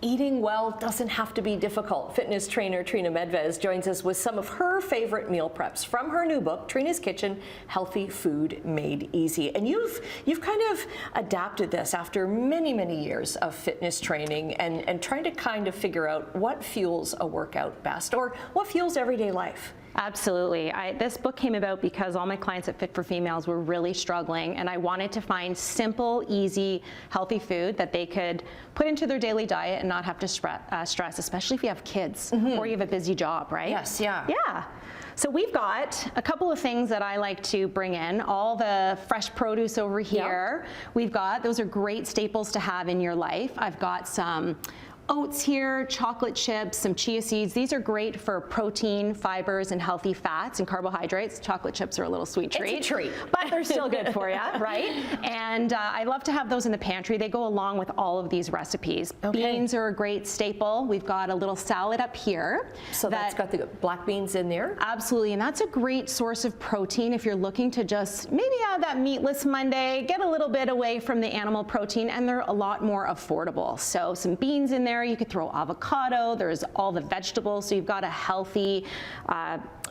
eating well doesn't have to be difficult. Fitness trainer Trina Medves joins us with some of her favorite meal preps from her new book, Trina's Kitchen, Healthy Food Made Easy. And you've kind of adapted this after many, many years of fitness training and trying to kind of figure out what fuels a workout best or what fuels everyday life. Absolutely. This book came about because all my clients at Fit for Females were really struggling, and I wanted to find simple, easy, healthy food that they could put into their daily diet and not have to stress, especially if you have kids or you have a busy job, right? Yes, yeah. Yeah. So we've got a couple of things that I like to bring in. All the fresh produce over here. We've got, those are great staples to have in your life. I've got some oats here, chocolate chips, some chia seeds. These are great for protein, fibers, and healthy fats and carbohydrates. Chocolate chips are a little sweet treat. It's a treat. But they're still good for you, right? And I love to have those in the pantry. They go along with all of these recipes. Okay. Beans are a great staple. We've got a little salad up here. So that's got the black beans in there? Absolutely, and that's a great source of protein if you're looking to just maybe have that meatless Monday, get a little bit away from the animal protein, and they're a lot more affordable. So some beans in there. You could throw avocado, there's all the vegetables, so you've got a healthy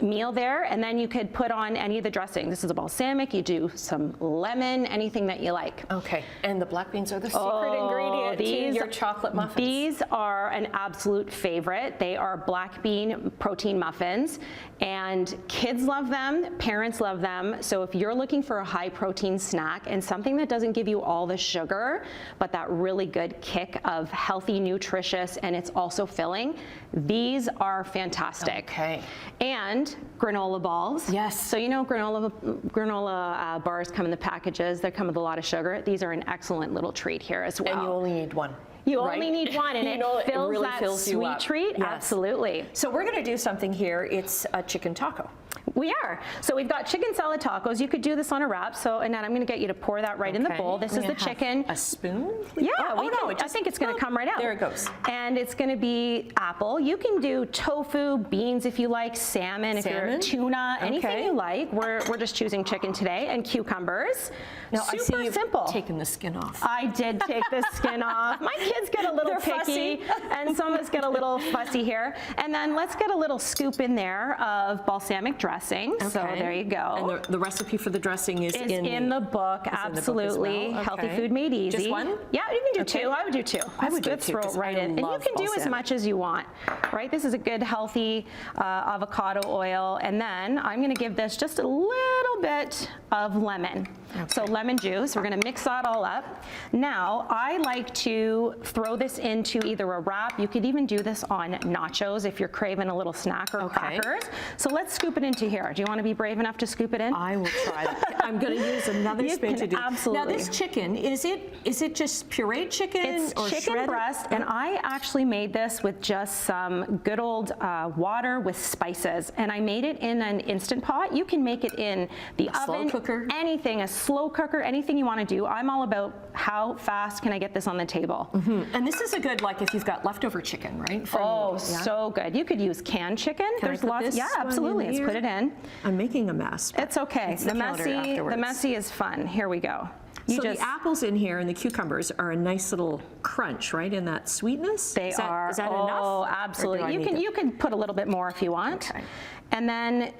meal there, and then you could put on any of the dressing. This is a balsamic, you do some lemon, anything that you like. Okay, and the black beans are the secret ingredient to your chocolate muffins. These are an absolute favorite. They are black bean protein muffins, and kids love them, parents love them, so if you're looking for a high protein snack and something that doesn't give you all the sugar, but that really good kick of healthy, nutritious, and it's also filling, these are fantastic. Okay. And granola balls. Yes. So you know granola bars come in the packages. They come with a lot of sugar. These are an excellent little treat here as well. And you only need one. You only need one, and it fills really that fills sweet treat. Yes. Absolutely. So we're going to do something here. It's a chicken taco. We are. So we've got chicken salad tacos. You could do this on a wrap. So Annette, I'm going to get you to pour that right in the bowl. This is the chicken. A spoon? Yeah. I think it's going to come right out. There it goes. And it's going to be apple. You can do tofu, beans if you like, salmon if you're tuna, anything you like. We're just choosing chicken today, and cucumbers. Now Super I see you've simple. taken the skin off. I did take the skin off. My kids get a little picky, and some of us get a little fussy here. And then let's get a little scoop in there of balsamic dressing. Okay. So there you go. And the recipe for the dressing is in the book. Absolutely. Okay. Healthy Food Made Easy. Just one? Yeah, you can do two. I would do two. Let's throw it right in. And you can do as much as you want, right? This is a good, healthy avocado oil. And then I'm going to give this just a little bit of lemon. Okay. So lemon juice. We're going to mix that all up. Now, I like to throw this into either a wrap. You could even do this on nachos if you're craving a little snack or crackers. So let's scoop it into here. Do you want to be brave enough to scoop it in? I will try that. I'm going to use another spoon to do. Absolutely. Now this chicken, is it just pureed chicken? It's or chicken shredded? breast, and I actually made this with just some good old water with spices, and I made it in an Instant Pot. You can make it in the oven, slow cooker, anything, a slow cooker, anything you want to do. I'm all about how fast can I get this on the table. And this is a good, like if you've got leftover chicken, right? So good. You could use canned chicken. There's lots. Yeah, absolutely. Let's put it in. I'm making a mess. It's okay. The messy is fun. Here we go. So the apples in here and the cucumbers are a nice little crunch, right, in that sweetness? They are. Is that enough? Oh, absolutely. You can put a little bit more if you want. Okay. And then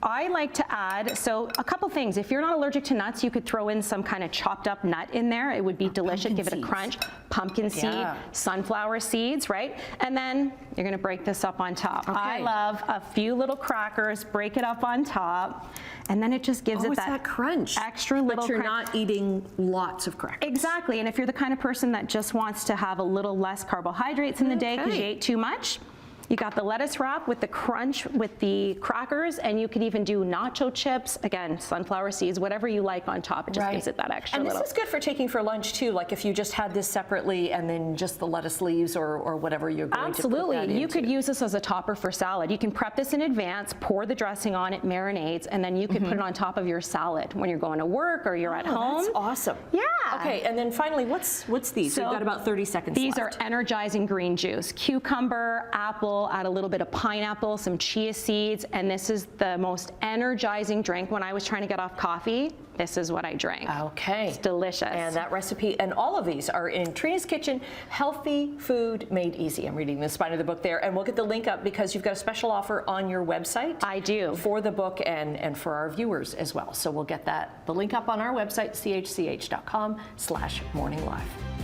I like to add, so a couple things. If you're not allergic to nuts, you could throw in some kind of chopped up nut in there. It would be delicious. Give it a crunch. Pumpkin seed, sunflower seeds, right? And then you're going to break this up on top. Okay. I love a few little crackers, break it up on top, and then it just gives it that crunch. Extra little But you're not eating lots of crackers. Exactly. And if you're the kind of person that just wants to have a little less carbohydrates in the day because you ate too much, you got the lettuce wrap with the crunch with the crackers, and you could even do nacho chips, again, sunflower seeds, whatever you like on top. It just gives it that extra little. And this is good for taking for lunch too, like if you just had this separately and then just the lettuce leaves or whatever you're going to put that into. You could use this as a topper for salad. You can prep this in advance, pour the dressing on it, marinades, and then you could put it on top of your salad when you're going to work or you're at home. That's awesome. Yeah. Okay, and then finally, what's these? So we've got about 30 seconds These left. are energizing green juice. Cucumber, apple, add a little bit of pineapple, some chia seeds, and this is the most energizing drink. When I was trying to get off coffee, this is what I drank. Okay. It's delicious. And that recipe and all of these are in Trina's Kitchen, Healthy Food Made Easy. I'm reading the spine of the book there, and we'll get the link up because you've got a special offer on your website. I do. For the book and for our viewers as well. So we'll get the link up on our website, chch.com/morninglive.